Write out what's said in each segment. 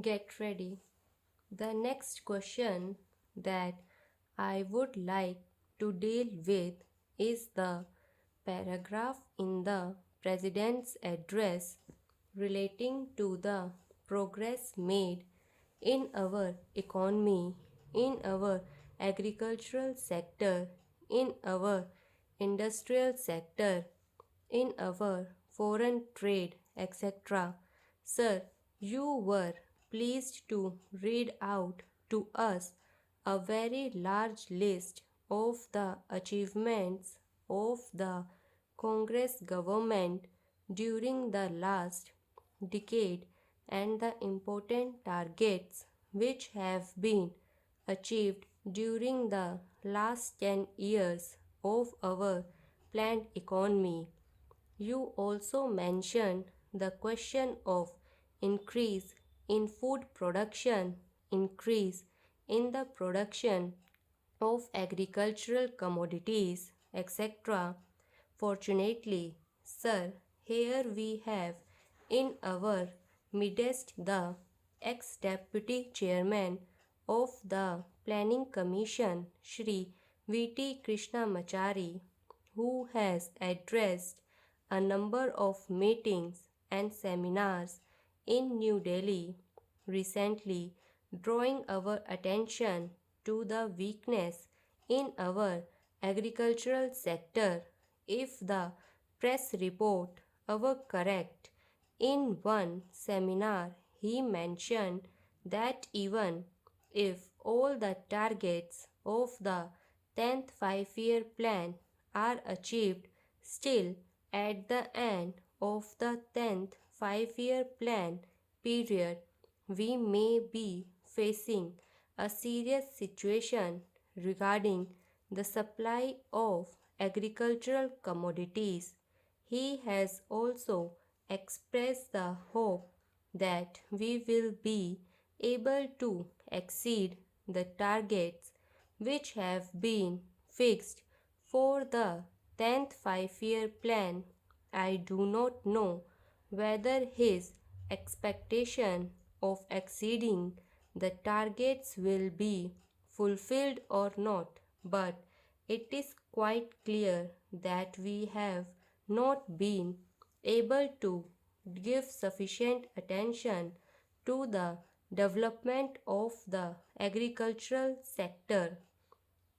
Get ready. The next question that I would like to deal with is the paragraph in the President's address relating to the progress made in our economy, in our agricultural sector, in our industrial sector, in our foreign trade, etc. Sir, you were pleased to read out to us a very large list of the achievements of the Congress government during the last decade and the important targets which have been achieved during the last 10 years of our planned economy. You also mentioned the question of increase in food production, increase in the production of agricultural commodities, etc. Fortunately, sir, here we have in our midst the ex-deputy chairman of the Planning Commission, Shri V.T. Krishnamachari, who has addressed a number of meetings and seminars in New Delhi recently, drawing our attention to the weakness in our agricultural sector. If the press report were correct, in one seminar he mentioned that even if all the targets of the 10th five-year plan are achieved, still at the end of the 10th five-year plan period, we may be facing a serious situation regarding the supply of agricultural commodities. He has also expressed the hope that we will be able to exceed the targets which have been fixed for the 10th five-year plan. I do not know whether his expectation of exceeding the targets will be fulfilled or not, but it is quite clear that we have not been able to give sufficient attention to the development of the agricultural sector.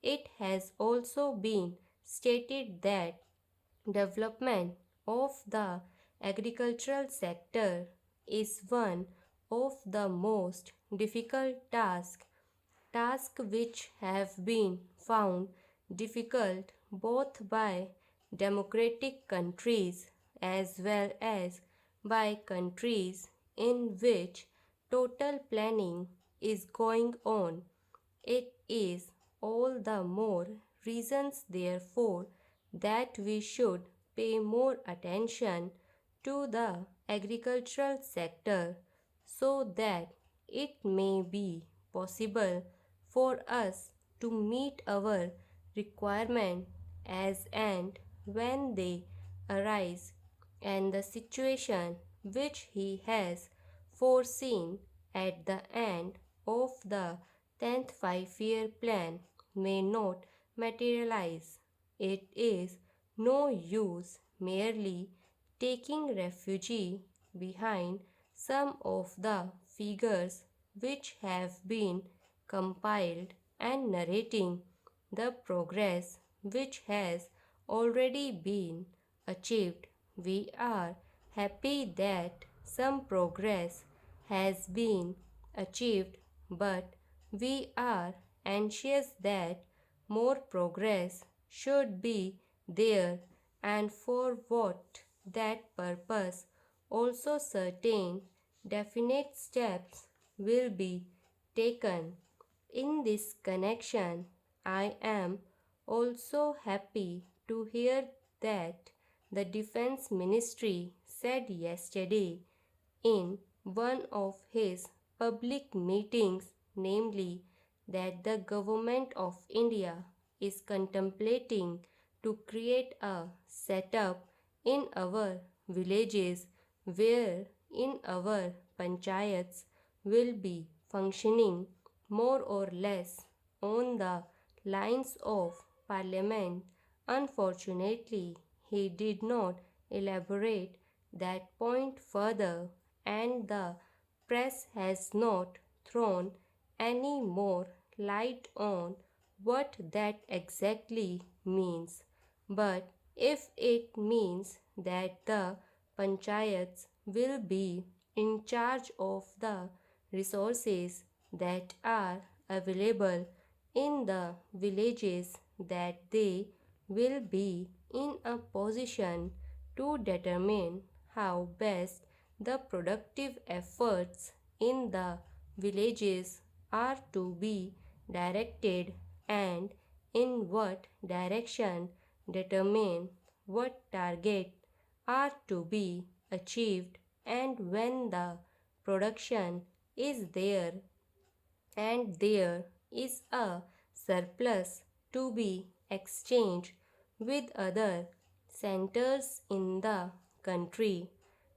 It has also been stated that development of the agricultural sector is one of the most difficult tasks which have been found difficult both by democratic countries as well as by countries in which total planning is going on. It is all the more reasons, therefore, that we should pay more attention to the agricultural sector so that it may be possible for us to meet our requirement as and when they arise, and the situation which he has foreseen at the end of the 10th five-year plan may not materialize. It is no use merely taking refuge behind some of the figures which have been compiled and narrating the progress which has already been achieved. We are happy that some progress has been achieved, but we are anxious that more progress should be there, and for what that purpose also certain definite steps will be taken. In this connection, I am also happy to hear that the Defense Ministry said yesterday in one of his public meetings, namely that the Government of India is contemplating to create a setup in our villages where in our panchayats will be functioning more or less on the lines of Parliament. Unfortunately, he did not elaborate that point further, and the press has not thrown any more light on what that exactly means. But if it means that the panchayats will be in charge of the resources that are available in the villages, that they will be in a position to determine how best the productive efforts in the villages are to be directed, and in what direction determine what target are to be achieved, and when the production is there and there is a surplus to be exchanged with other centers in the country,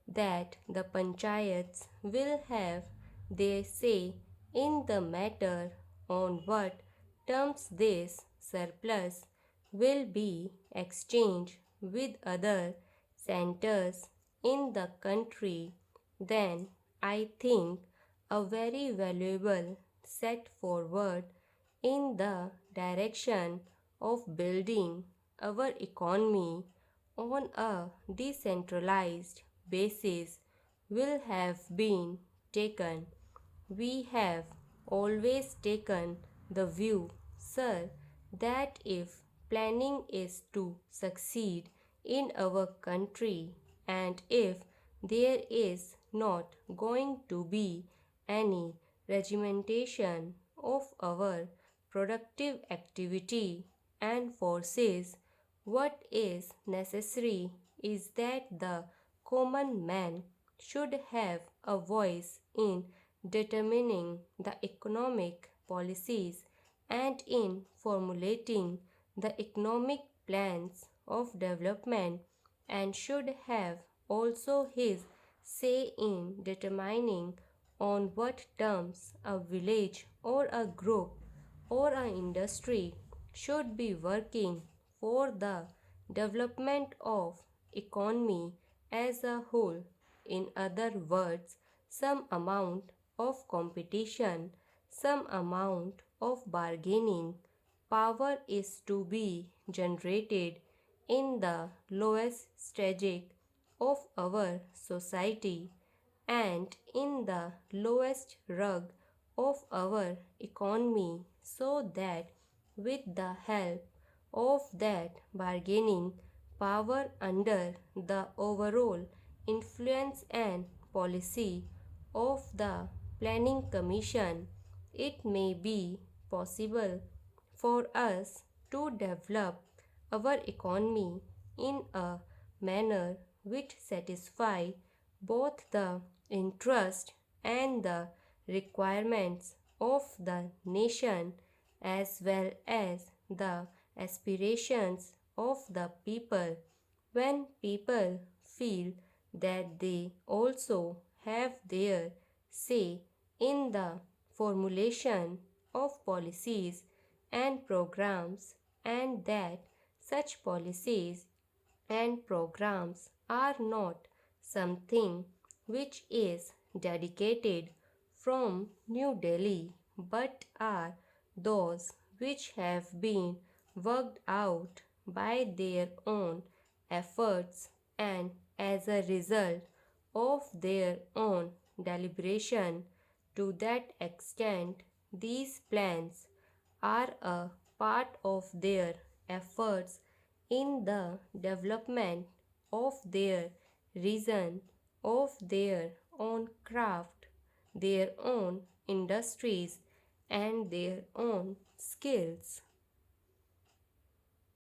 that the panchayats will have their say in the matter. On what terms this surplus will be exchanged with other centers in the country, then I think a very valuable set forward in the direction of building our economy on a decentralized basis will have been taken. We have always taken the view, sir, that if planning is to succeed in our country, and if there is not going to be any regimentation of our productive activity and forces, what is necessary is that the common man should have a voice in determining the economic policies and in formulating the economic plans of development, and should have also his say in determining on what terms a village or a group or an industry should be working for the development of economy as a whole. In other words, some amount of competition, some amount of bargaining power is to be generated in the lowest stage of our society and in the lowest rung of our economy, so that with the help of that bargaining power under the overall influence and policy of the planning commission, it may be possible for us to develop our economy in a manner which satisfy both the interest and the requirements of the nation, as well as the aspirations of the people. When people feel that they also have their say in the formulation of policies and programs, and that such policies and programs are not something which is dedicated from New Delhi, but are those which have been worked out by their own efforts, and as a result of their own deliberation. To that extent, these plans are a part of their efforts in the development of their region, of their own craft, their own industries, and their own skills.